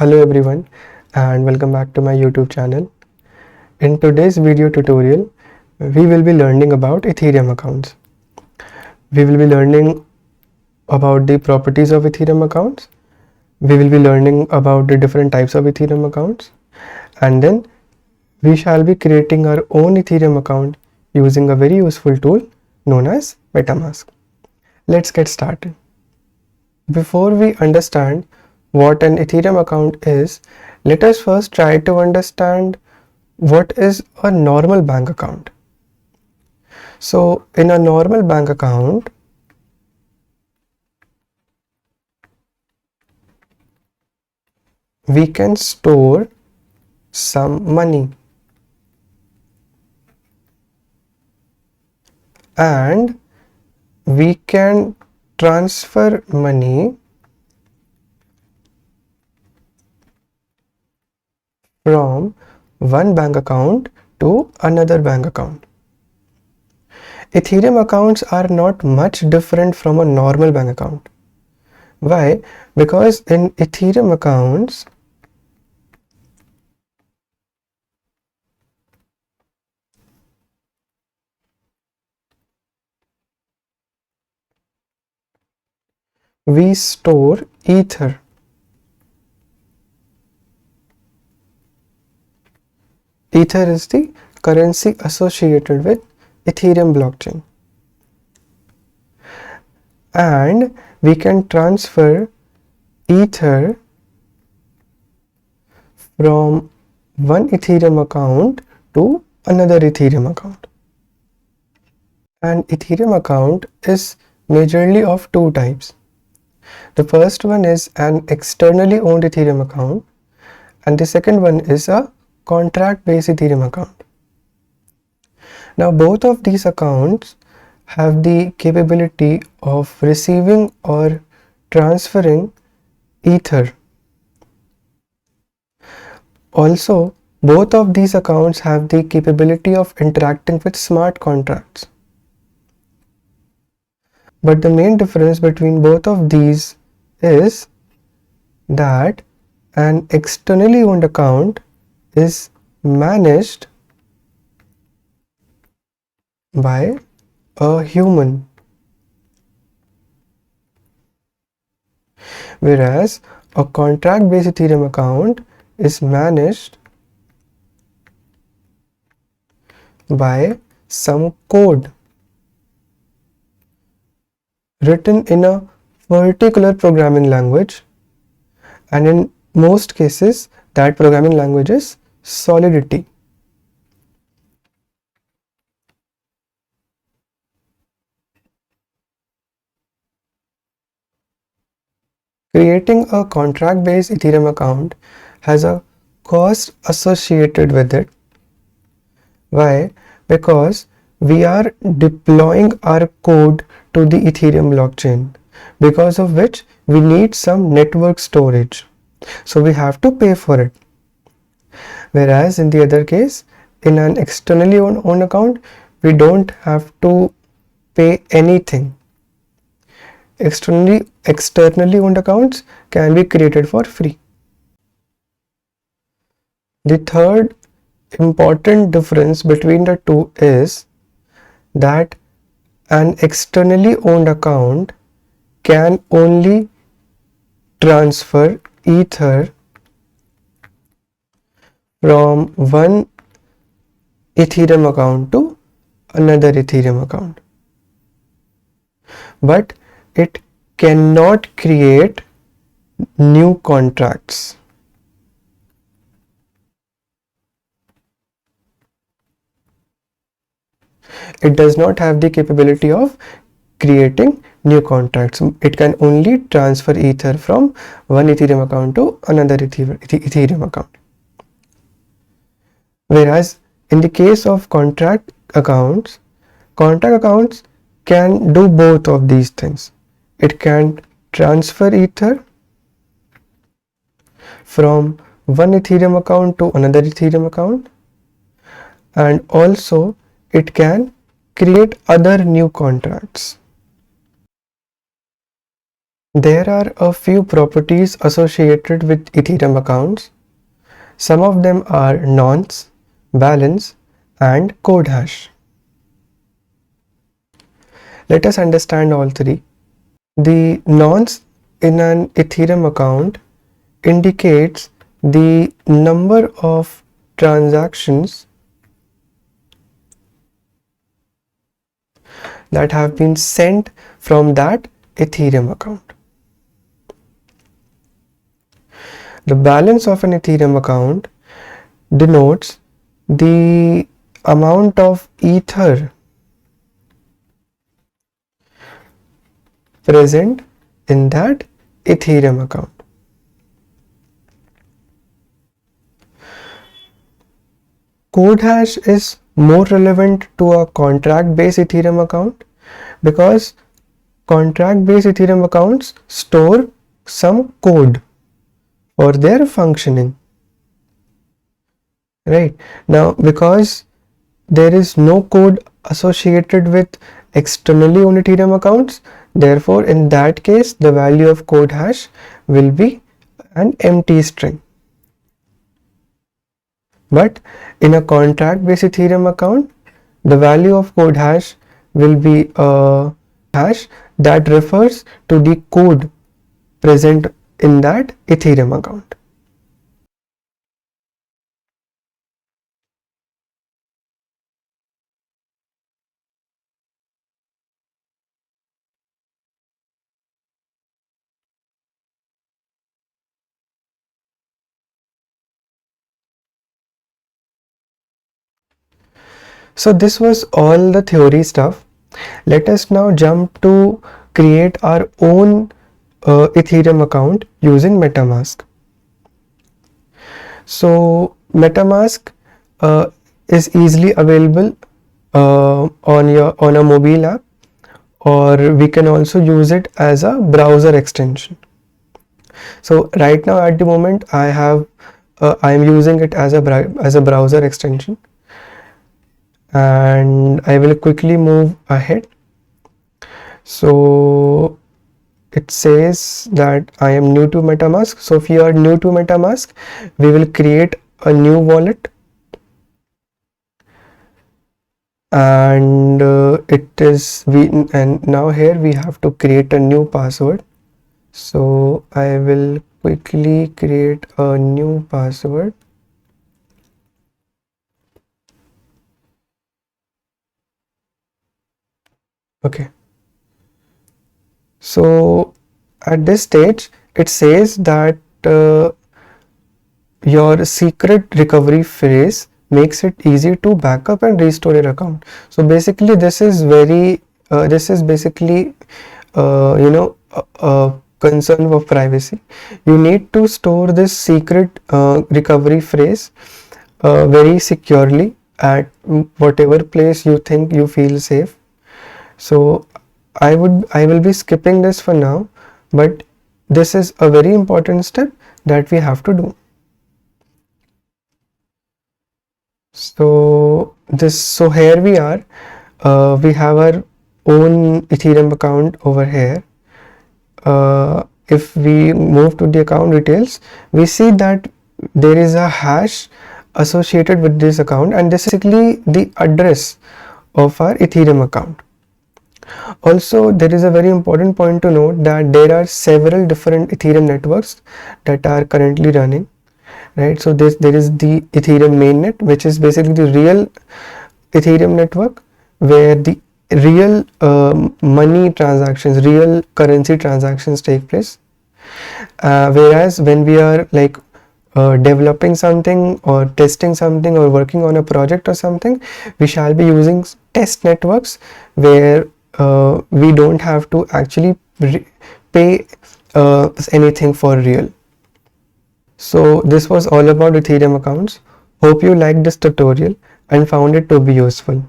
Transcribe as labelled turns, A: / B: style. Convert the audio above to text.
A: Hello everyone and welcome back to my YouTube channel. In today's video tutorial, we will be learning about Ethereum accounts. We will be learning about the properties of Ethereum accounts. We will be learning about the different types of Ethereum accounts, and then we shall be creating our own Ethereum account using a very useful tool known as MetaMask. Let's get started. Before we understand what an Ethereum account is, let us first try to understand what is a normal bank account. So in a normal bank account, we can store some money and we can transfer money from one bank account to another bank account. Ethereum accounts are not much different from a normal bank account. Why? Because in Ethereum accounts, we store Ether. Ether is the currency associated with Ethereum blockchain. And we can transfer Ether from one Ethereum account to another Ethereum account. An Ethereum account is majorly of two types. The first one is an externally owned Ethereum account, and the second one is a contract-based Ethereum account. Now both of these accounts have the capability of receiving or transferring Ether. Also, both of these accounts have the capability of interacting with smart contracts. But the main difference between both of these is that an externally owned account is managed by a human, whereas a contract-based Ethereum account is managed by some code written in a particular programming language, and in most cases that programming language is Solidity. Creating a contract-based Ethereum account has a cost associated with it. Why? Because we are deploying our code to the Ethereum blockchain, because of which we need some network storage. So we have to pay for it. Whereas in the other case, in an externally owned account, we don't have to pay anything. Externally owned accounts can be created for free. The third important difference between the two is that an externally owned account can only transfer Ether from one Ethereum account to another Ethereum account, but it cannot create new contracts. It does not have the capability of creating new contracts. It can only transfer Ether from one Ethereum account to another Ethereum account. Whereas in the case of contract accounts can do both of these things. It can transfer Ether from one Ethereum account to another Ethereum account, and also it can create other new contracts. There are a few properties associated with Ethereum accounts. Some of them are nonce, balance, and code hash. Let us understand all three. The nonce in an Ethereum account indicates the number of transactions that have been sent from that Ethereum account. The balance of an Ethereum account denotes the amount of ether present in that Ethereum account. Code hash is more relevant to a contract-based Ethereum account because contract-based Ethereum accounts store some code for their functioning. Right now, because there is no code associated with externally owned Ethereum accounts, therefore in that case the value of code hash will be an empty string. But in a contract based Ethereum account, the value of code hash will be a hash that refers to the code present in that Ethereum account. So this was all the theory stuff. Let us now jump to create our own Ethereum account using MetaMask. So MetaMask is easily available on a mobile app, or we can also use it as a browser extension. So right now at the moment I am using it as a browser extension, and I will quickly move ahead. So it says that I am new to MetaMask. So if you are new to MetaMask, we will create a new wallet, and now here we have to create a new password. So I will quickly create a new password. Okay. So at this stage, it says that your secret recovery phrase makes it easy to backup and restore your account. So basically, this is basically a concern of privacy. You need to store this secret recovery phrase very securely at whatever place you think you feel safe. So I will be skipping this for now, but this is a very important step that we have to do. So here we are. We have our own Ethereum account over here. If we move to the account details, we see that there is a hash associated with this account, and this is basically the address of our Ethereum account. Also, there is a very important point to note that there are several different Ethereum networks that are currently running, right? So there is the Ethereum mainnet, which is basically the real Ethereum network where the real money transactions, real currency transactions take place. Whereas when we are like developing something or testing something or working on a project or something, we shall be using test networks where we don't have to actually pay anything for real. So this was all about Ethereum accounts. Hope you liked this tutorial and found it to be useful.